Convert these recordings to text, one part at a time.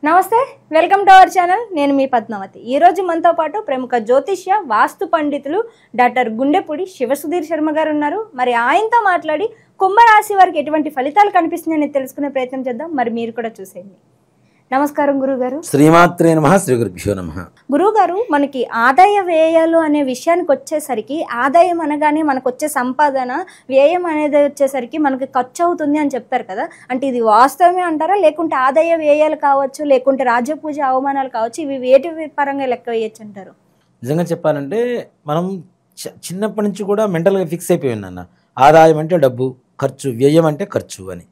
నమస్తే, welcome to our channel. నేను మీ పద్మావతి. ఈరోజు మనతో పాటు ప్రముఖ జ్యోతిష్య వాస్తు పండితులు డాక్టర్ గుండెపూడి శివసుధీర్ శర్మ గారు ఉన్నారు. మరి ఆయనతో మాట్లాడి కుంభరాశి వారికి ఎటువంటి ఫలితాలు కనిపిస్తున్నాయని తెలుసుకునే ప్రయత్నం చేద్దాం. మరి మీరు కూడా చూసేయండి. నమస్కారం గురుగారు. శ్రీమాత్రే నమః. శ్రీ గురుభ్యో నమః. గురుగారు, మనకి ఆదాయ వ్యయాలు అనే విషయానికి వచ్చేసరికి ఆదాయం అనగానే మనకు వచ్చే సంపాదన, వ్యయం అనేది వచ్చేసరికి మనకి ఖర్చు అవుతుంది అని చెప్తారు కదా. అంటే ఇది వాస్తవమే అంటారా, లేకుంటే ఆదాయ వ్యయాలు కావచ్చు, లేకుంటే రాజపూజ అవమానాలు కావచ్చు, ఇవి వేటి పరంగా లెక్క వేయచ్చు అంటారు? నిజంగా చెప్పాలంటే మనం చిన్నప్పటి నుంచి కూడా మెంటల్గా ఫిక్స్ అయిపోయి ఉన్నాను. ఆదాయం అంటే డబ్బు, ఖర్చు, వ్యయం అంటే ఖర్చు అని.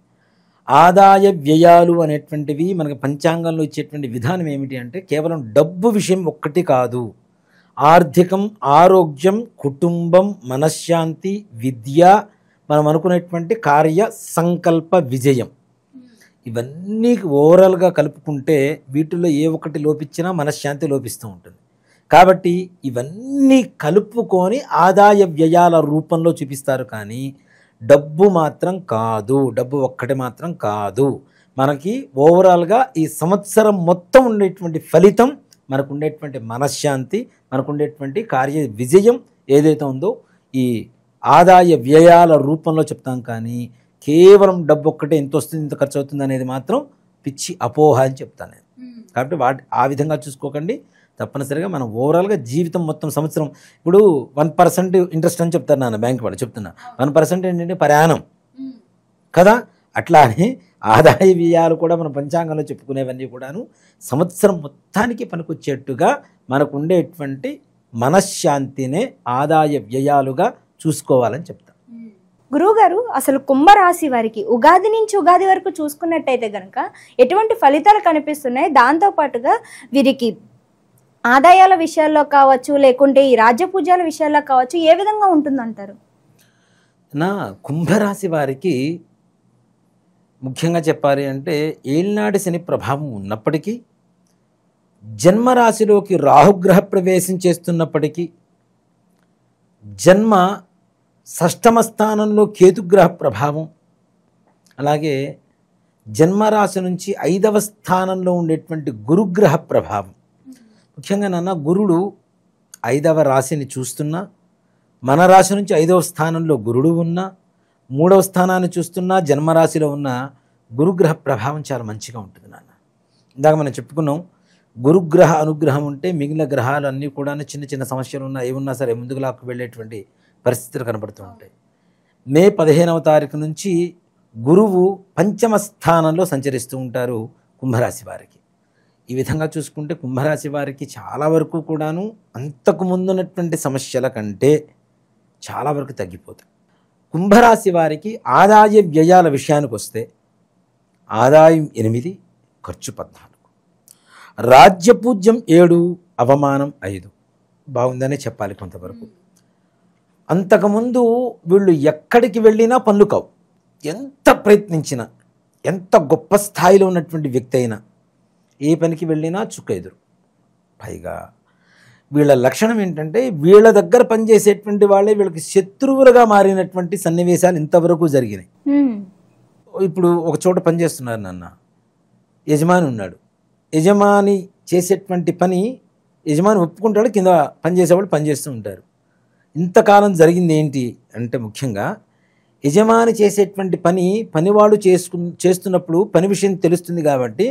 ఆదాయ వ్యయాలు అనేటువంటివి మనకి పంచాంగంలో ఇచ్చేటువంటి విధానం ఏమిటి అంటే కేవలం డబ్బు విషయం ఒక్కటి కాదు. ఆర్థికం, ఆరోగ్యం, కుటుంబం, మనశ్శాంతి, విద్య, మనం అనుకునేటువంటి కార్య సంకల్ప విజయం, ఇవన్నీ ఓవరాల్గా కలుపుకుంటే వీటిల్లో ఏ ఒక్కటి లోపించినా మనశ్శాంతి లోపిస్తూ ఉంటుంది. కాబట్టి ఇవన్నీ కలుపుకొని ఆదాయ వ్యయాల రూపంలో చూపిస్తారు. కానీ డబ్బు మాత్రం కాదు, డబ్బు ఒక్కటి మాత్రం కాదు. మనకి ఓవరాల్గా ఈ సంవత్సరం మొత్తం ఉండేటువంటి ఫలితం, మనకు ఉండేటువంటి మనశ్శాంతి, మనకు ఉండేటువంటి కార్య విజయం ఏదైతే ఉందో ఈ ఆదాయ వ్యయాల రూపంలో చెప్తాం. కానీ కేవలం డబ్బు ఒక్కటే ఎంత వస్తుంది, ఇంత ఖర్చు అవుతుంది అనేది మాత్రం పిచ్చి అపోహ అని చెప్తాను నేను. కాబట్టి ఆ విధంగా చూసుకోకండి. తప్పనిసరిగా మనం ఓవరాల్గా జీవితం మొత్తం సంవత్సరం, ఇప్పుడు 1% ఇంట్రెస్ట్ అని చెప్తారు నాన్న, బ్యాంక్ వాళ్ళు చెప్తున్నా. 1% ఏంటంటే ప్రయాణం కదా. అట్లానే ఆదాయ వ్యయాలు కూడా మన పంచాంగంలో చెప్పుకునేవన్నీ కూడాను సంవత్సరం మొత్తానికి పనికొచ్చేట్టుగా మనకు ఉండేటువంటి మనశ్శాంతినే ఆదాయ వ్యయాలుగా చూసుకోవాలని చెప్తాం. గురువుగారు, అసలు కుంభరాశి వారికి ఉగాది నుంచి ఉగాది వరకు చూసుకున్నట్టయితే కనుక ఎటువంటి ఫలితాలు కనిపిస్తున్నాయి? దాంతోపాటుగా వీరికి ఆదాయాల విషయాల్లో కావచ్చు, లేకుంటే ఈ రాజ్యపూజాల విషయాల్లో కావచ్చు, ఏ విధంగా ఉంటుందంటారు? నా కుంభరాశి వారికి ముఖ్యంగా చెప్పాలి అంటే ఏలినాటి శని ప్రభావం ఉన్నప్పటికీ, జన్మరాశిలోకి రాహుగ్రహ ప్రవేశం చేస్తున్నప్పటికీ, జన్మ షష్టమ స్థానంలో కేతుగ్రహ ప్రభావం, అలాగే జన్మరాశి నుంచి 5వ స్థానంలో ఉండేటువంటి గురుగ్రహ ప్రభావం. ముఖ్యంగా నాన్న, గురుడు 5వ రాశిని చూస్తున్నా, మన రాశి నుంచి 5వ స్థానంలో గురుడు ఉన్నా, 3వ స్థానాన్ని చూస్తున్నా, జన్మరాశిలో ఉన్న గురుగ్రహ ప్రభావం చాలా మంచిగా ఉంటుంది నాన్న. ఇందాక మనం చెప్పుకున్నాం, గురుగ్రహ అనుగ్రహం ఉంటే మిగిలిన గ్రహాలు అన్నీ కూడా చిన్న చిన్న సమస్యలు ఉన్నా ఏమున్నా సరే ముందుకు లాక్కు వెళ్ళేటువంటి పరిస్థితులు కనబడుతూ ఉంటాయి. మే 15వ తారీఖు నుంచి గురువు 5వ స్థానంలో సంచరిస్తూ ఉంటారు కుంభరాశి వారికి. ఈ విధంగా చూసుకుంటే కుంభరాశి వారికి చాలా వరకు కూడాను అంతకు ముందున్నటువంటి సమస్యల కంటే చాలా వరకు తగ్గిపోతాయి. కుంభరాశి వారికి ఆదాయ వ్యయాల విషయానికి వస్తే ఆదాయం 8, ఖర్చు 14, రాజ్యపూజ్యం 7, అవమానం 5. బాగుందనే చెప్పాలి కొంతవరకు. అంతకుముందు వీళ్ళు ఎక్కడికి వెళ్ళినా పనులు కావు. ఎంత ప్రయత్నించినా, ఎంత గొప్ప స్థాయిలో ఉన్నటువంటి వ్యక్తి అయినా ఏ పనికి వెళ్ళినా చుక్క ఎదురు. పైగా వీళ్ళ లక్షణం ఏంటంటే వీళ్ళ దగ్గర పనిచేసేటువంటి వాళ్ళే వీళ్ళకి శత్రువులుగా మారినటువంటి సన్నివేశాలు ఇంతవరకు జరిగినాయి. ఇప్పుడు ఒక చోట పనిచేస్తున్నారు నాన్న, యజమాని ఉన్నాడు. యజమాని చేసేటువంటి పని యజమాని ఒప్పుకుంటాడు, కింద పనిచేసేవాళ్ళు పనిచేస్తూ ఉంటారు. ఇంతకాలం జరిగింది ఏంటి అంటే ముఖ్యంగా యజమాని చేసేటువంటి పనివాడు చేస్తున్నప్పుడు పని విషయం తెలుస్తుంది. కాబట్టి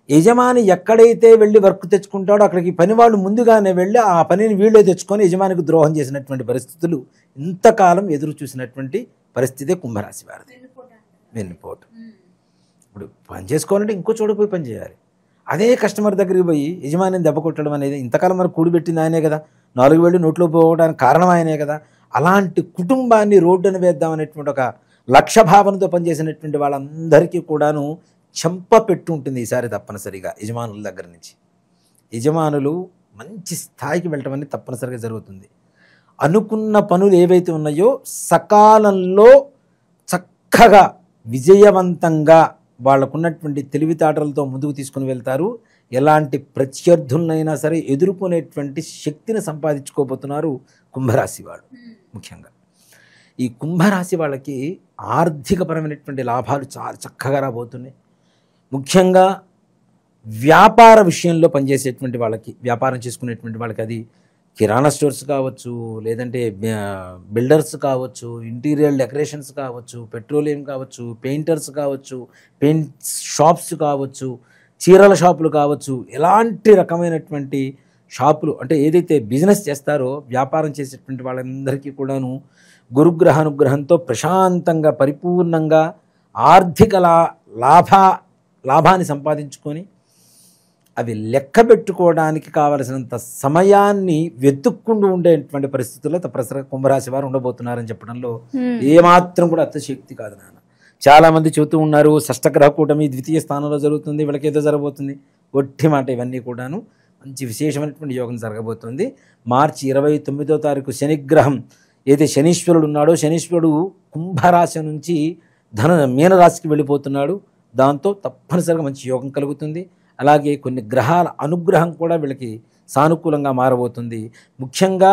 యజమాని ఎక్కడైతే వెళ్ళి వర్క్ తెచ్చుకుంటాడో అక్కడికి పనివాళ్ళు ముందుగానే వెళ్ళి ఆ పనిని వీళ్ళే తెచ్చుకొని యజమానికి ద్రోహం చేసినటువంటి పరిస్థితులు ఇంతకాలం ఎదురు చూసినటువంటి పరిస్థితే కుంభరాశి వారిది. వెన్నుపోటు. ఇప్పుడు పని చేసుకోవాలంటే ఇంకో చోట పోయి పని చేయాలి. అదే కస్టమర్ దగ్గరికి పోయి యజమానిని దెబ్బ కొట్టడం అనేది ఇంతకాలం మనకు కూడిపెట్టింది ఆయనే కదా, 4 వేళ్ళు నోట్లో పోవడానికి కారణం ఆయనే కదా. అలాంటి కుటుంబాన్ని రోడ్డున వేద్దామనేటువంటి ఒక లక్ష్య భావనతో పనిచేసినటువంటి వాళ్ళందరికీ కూడాను చెంప పెట్టు ఉంటుంది ఈసారి తప్పనిసరిగా యజమానుల దగ్గర నుంచి. యజమానులు మంచి స్థాయికి వెళ్ళటం అనేది తప్పనిసరిగా జరుగుతుంది. అనుకున్న పనులు ఏవైతే ఉన్నాయో సకాలంలో చక్కగా విజయవంతంగా వాళ్ళకున్నటువంటి తెలివితేటలతో ముందుకు తీసుకుని వెళ్తారు. ఎలాంటి ప్రత్యర్థులనైనా సరే ఎదుర్కొనేటువంటి శక్తిని సంపాదించుకోబోతున్నారు కుంభరాశి వాళ్ళు. ముఖ్యంగా ఈ కుంభరాశి వాళ్ళకి ఆర్థికపరమైనటువంటి లాభాలు చాలా చక్కగా రాబోతున్నాయి. ముఖ్యంగా వ్యాపార విషయంలో పనిచేసేటువంటి వాళ్ళకి, వ్యాపారం చేసుకునేటువంటి వాళ్ళకి, అది కిరాణా స్టోర్స్ కావచ్చు, లేదంటే బిల్డర్స్ కావచ్చు, ఇంటీరియర్ డెకరేషన్స్ కావచ్చు, పెట్రోలియం కావచ్చు, పెయింటర్స్ కావచ్చు, పెయింట్ షాప్స్ కావచ్చు, చీరల షాపులు కావచ్చు, ఎలాంటి రకమైనటువంటి షాపులు అంటే ఏదైతే బిజినెస్ చేస్తారో వ్యాపారం చేసేటువంటి వాళ్ళందరికీ కూడాను గురుగ్రహానుగ్రహంతో ప్రశాంతంగా పరిపూర్ణంగా ఆర్థిక లాభాన్ని సంపాదించుకొని అవి లెక్క పెట్టుకోవడానికి కావలసినంత సమయాన్ని వెతుక్కుంటూ ఉండేటువంటి పరిస్థితుల్లో తప్పనిసరిగా కుంభరాశి వారు ఉండబోతున్నారని చెప్పడంలో ఏమాత్రం కూడా అతిశక్తి కాదు నాన్న. చాలామంది చెబుతూ ఉన్నారు షష్టగ్రహ కూటమి ద్వితీయ స్థానంలో జరుగుతుంది, వీళ్ళకి ఏదో జరగబోతుంది. ఒట్టి మాట ఇవన్నీ కూడాను. మంచి విశేషమైనటువంటి యోగం జరగబోతుంది. మార్చి 29వ తారీఖు శనిగ్రహం ఏదైతే శనీశ్వరుడు ఉన్నాడో, శనీశ్వరుడు కుంభరాశి నుంచి మీనరాశికి వెళ్ళిపోతున్నాడు. దాంతో తప్పనిసరిగా మంచి యోగం కలుగుతుంది. అలాగే కొన్ని గ్రహాల అనుగ్రహం కూడా వీళ్ళకి సానుకూలంగా మారబోతుంది. ముఖ్యంగా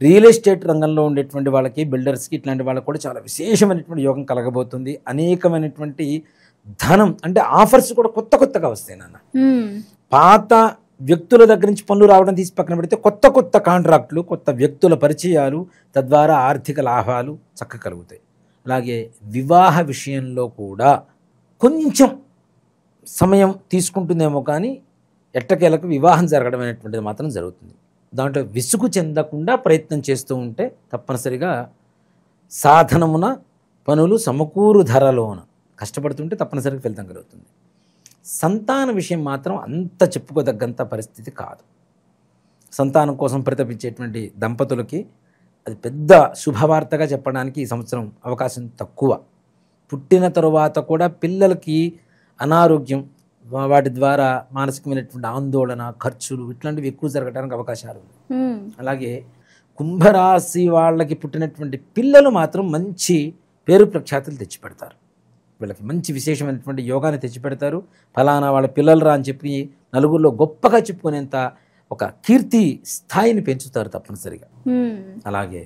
రియల్ ఎస్టేట్ రంగంలో ఉండేటువంటి వాళ్ళకి, బిల్డర్స్కి, ఇట్లాంటి వాళ్ళకి కూడా చాలా విశేషమైనటువంటి యోగం కలగబోతుంది. అనేకమైనటువంటి ధనం అంటే ఆఫర్స్ కూడా కొత్తగా వస్తాయి నాన్న. పాత వ్యక్తుల దగ్గర నుంచి పనులు రావడం తీసి పక్కన పెడితే కొత్త కాంట్రాక్టులు, కొత్త వ్యక్తుల పరిచయాలు, తద్వారా ఆర్థిక లాభాలు చక్కగా కలుగుతాయి. అలాగే వివాహ విషయంలో కూడా కొంచెం సమయం తీసుకుంటుందేమో కానీ ఎట్టకేలకు వివాహం జరగడం అనేటువంటిది మాత్రం జరుగుతుంది. దాంట్లో విసుగు చెందకుండా ప్రయత్నం చేస్తూ ఉంటే తప్పనిసరిగా సాధనమున పనులు సమకూరు ధరలోన కష్టపడుతుంటే తప్పనిసరిగా ఫలితం కలుగుతుంది. సంతాన విషయం మాత్రం అంత చెప్పుకోదగ్గంత పరిస్థితి కాదు. సంతానం కోసం పరితపించేటువంటి దంపతులకి అది పెద్ద శుభవార్తగా చెప్పడానికి ఈ సంవత్సరం అవకాశం తక్కువ. పుట్టిన తరువాత కూడా పిల్లలకి అనారోగ్యం, వాటి ద్వారా మానసికమైనటువంటి ఆందోళన, ఖర్చులు ఇట్లాంటివి ఎక్కువ జరగడానికి అవకాశాలు ఉన్నాయి. అలాగే కుంభరాశి వాళ్ళకి పుట్టినటువంటి పిల్లలు మాత్రం మంచి పేరు ప్రఖ్యాతులు తెచ్చిపెడతారు. వీళ్ళకి మంచి విశేషమైనటువంటి యోగాన్ని తెచ్చిపెడతారు. ఫలానా వాళ్ళ పిల్లలు రా అని చెప్పి నలుగురిలో గొప్పగా చెప్పుకునేంత ఒక కీర్తి స్థాయిని పెంచుతారు తప్పనిసరిగా. అలాగే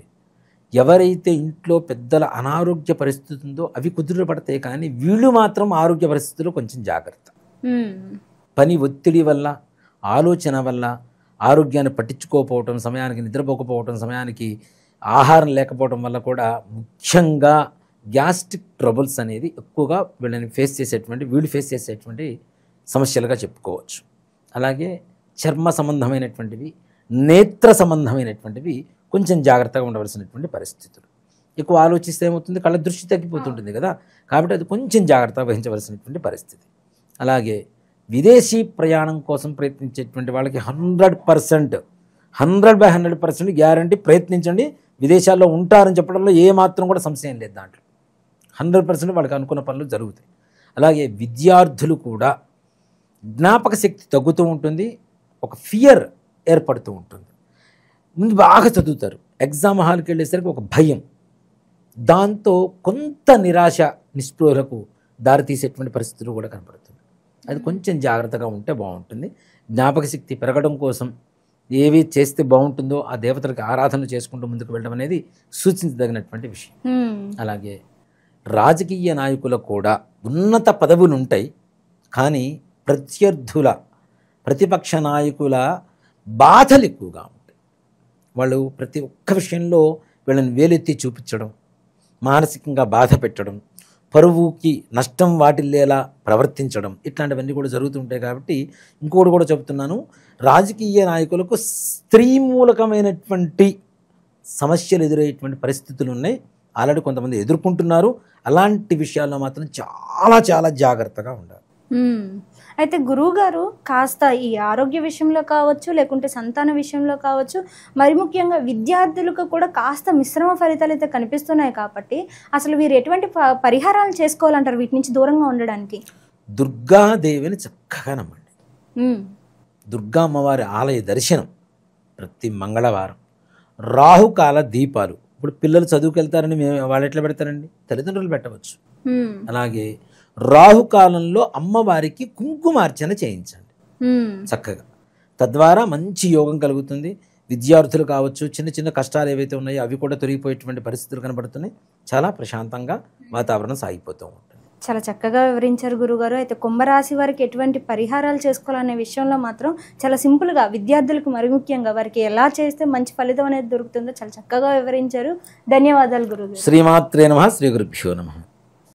ఎవరైతే ఇంట్లో పెద్దల అనారోగ్య పరిస్థితి ఉందో అవి కుదురపడతాయి, కానీ వీళ్ళు మాత్రం ఆరోగ్య పరిస్థితుల్లో కొంచెం జాగ్రత్త. పని ఒత్తిడి వల్ల, ఆలోచన వల్ల ఆరోగ్యాన్ని పట్టించుకోకపోవటం, సమయానికి నిద్రపోకపోవటం, సమయానికి ఆహారం లేకపోవడం వల్ల కూడా ముఖ్యంగా గ్యాస్ట్రిక్ ట్రబుల్స్ అనేది ఎక్కువగా వీళ్ళు ఫేస్ చేసేటువంటి సమస్యలుగా చెప్పుకోవచ్చు. అలాగే చర్మ సంబంధమైనటువంటివి, నేత్ర సంబంధమైనటువంటివి కొంచెం జాగ్రత్తగా ఉండవలసినటువంటి పరిస్థితులు. ఎక్కువ ఆలోచిస్తే ఏమవుతుంది, కళ్ళ దృష్టి తగ్గిపోతుంటుంది కదా, కాబట్టి అది కొంచెం జాగ్రత్త వహించవలసినటువంటి పరిస్థితి. అలాగే విదేశీ ప్రయాణం కోసం ప్రయత్నించేటువంటి వాళ్ళకి 100% గ్యారంటీ ప్రయత్నించండి. విదేశాల్లో ఉంటారని చెప్పడంలో ఏమాత్రం కూడా సంశయం లేదు. దాంట్లో 100% వాళ్ళకి అనుకున్న పనులు జరుగుతాయి. అలాగే విద్యార్థులు కూడా జ్ఞాపక శక్తి తగ్గుతూ ఉంటుంది, ఒక ఫియర్ ఏర్పడుతూ ఉంటుంది. ముందు బాగా చదువుతారు, ఎగ్జామ్ హాల్కి వెళ్ళేసరికి ఒక భయం, దాంతో కొంత నిరాశ నిస్పృహలకు దారితీసేటువంటి పరిస్థితులు కూడా కనపడుతుంది. అది కొంచెం జాగ్రత్తగా ఉంటే బాగుంటుంది. జ్ఞాపక శక్తి పెరగడం కోసం ఏవి చేస్తే బాగుంటుందో ఆ దేవతలకు ఆరాధన చేసుకుంటూ ముందుకు వెళ్ళడం అనేది సూచించదగినటువంటి విషయం. అలాగే రాజకీయ నాయకులకు కూడా ఉన్నత పదవులు ఉంటాయి, కానీ ప్రతిపక్ష నాయకుల బాధలు ఎక్కువగా ఉంటాయి. వాళ్ళు ప్రతి ఒక్క విషయంలో వీళ్ళని వేలెత్తి చూపించడం, మానసికంగా బాధ పెట్టడం, పరువుకి నష్టం వాటిల్లేలా ప్రవర్తించడం, ఇట్లాంటివన్నీ కూడా జరుగుతుంటాయి. కాబట్టి ఇంకోటి కూడా చెబుతున్నాను, రాజకీయ నాయకులకు స్త్రీ మూలకమైనటువంటి సమస్యలు ఎదురయ్యేటువంటి పరిస్థితులు ఉన్నాయి. ఆల్రెడీ కొంతమంది ఎదుర్కొంటున్నారు. అలాంటి విషయాల్లో మాత్రం చాలా చాలా జాగ్రత్తగా ఉండాలి. అయితే గురువు గారు కాస్త ఈ ఆరోగ్య విషయంలో కావచ్చు, లేకుంటే సంతాన విషయంలో కావచ్చు, మరి ముఖ్యంగా విద్యార్థులకు కూడా కాస్త మిశ్రమ ఫలితాలు అయితే కనిపిస్తున్నాయి. కాబట్టి అసలు వీరు ఎటువంటి పరిహారాలు చేసుకోవాలంటారు వీటి నుంచి దూరంగా ఉండడానికి? దుర్గాదేవిని చక్కగా నమ్మండి. దుర్గా అమ్మవారి ఆలయ దర్శనం ప్రతి మంగళవారం, రాహుకాల దీపాలు. ఇప్పుడు పిల్లలు చదువుకు వెళ్తారని వాళ్ళు ఎట్లా పెడతారండి, తల్లిదండ్రులు పెట్టవచ్చు. అలాగే రాహుకాలంలో అమ్మవారికి కుంకుమార్చన చేయించండి చక్కగా, తద్వారా మంచి యోగం కలుగుతుంది. విద్యార్థులు కావచ్చు, చిన్న చిన్న కష్టాలు ఏవైతే ఉన్నాయో అవి కూడా తొలగిపోయేటువంటి పరిస్థితులు కనబడుతున్నాయి. చాలా ప్రశాంతంగా వాతావరణం సాగిపోతూ ఉంటుంది. చాలా చక్కగా వివరించారు గురుగారు. అయితే కుంభరాశి వారికి ఎటువంటి పరిహారాలు చేసుకోవాలనే విషయంలో మాత్రం చాలా సింపుల్గా, విద్యార్థులకు మరి ముఖ్యంగా వారికి ఎలా చేస్తే మంచి ఫలితం అనేది దొరుకుతుందో చాలా చక్కగా వివరించారు. ధన్యవాదాలు గురుగారు. శ్రీమాత్రే నమః. శ్రీ గురుభ్యో నమః.